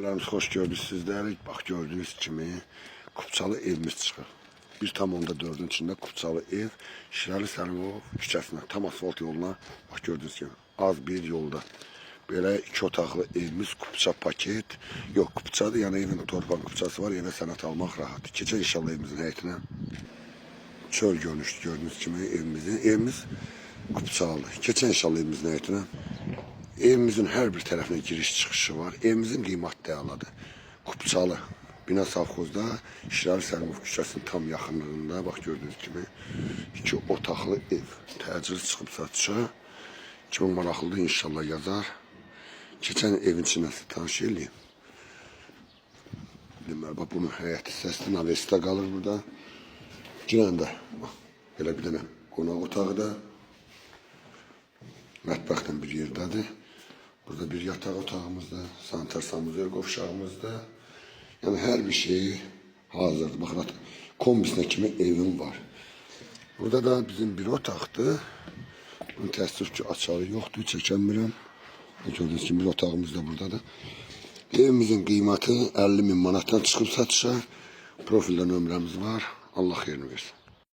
Hoş gördük sizler. Bak gördüğünüz kimi Kupçalı evimiz çıxır. 1,4'ün içində Kupçalı ev Şirəli Səlimov küçəsinə, tam asfalt yoluna bak gördüğünüz kimi az bir yolda. Belə 2 otaqlı evimiz Kupça paket. Yox, Kupçadır, yəni evin torpaq Kupçası var, evə sənət almaq rahat. Keçək inşallah evimizin həyətinə. Çöl görünüşdü gördüğünüz kimi evimiz Kupçalı. Keçək inşallah evimizin həyətinə. Evimizin her bir tarafına giriş çıkışı var. Evimizin kıymetli aladı. Kupçalı. Bina Savxozda Şirəli Səlimov küçəsinin tam yaxınlığında bak gördüğünüz gibi 2 otaqlı ev. Təcili çıxıb satışa. Kimin maraqlıdır inşallah yazar. Keçən evin içində tanış eləyim. Deməli bax bunun həyəti səsli navesdə qalır burada. Girəndə belə bir dənə qonaq otağı da mətbəxdən bir yerdədir. Burada bir yatak otağımızda, sanitar sanuzör qovşağımızda. Yani her bir şeyi hazırdır. Bakın kombisine kimi evim var. Burada da bizim bir otaqdır. Bunun təəssüf ki açarı yoxdur, çəkənmirəm. Gördüğünüz kimi bir otağımız da buradadır. Evimizin qiyməti 50.000 manatdan çıxıb satışa. Profildə nömrəmiz var. Allah xeyrini versin.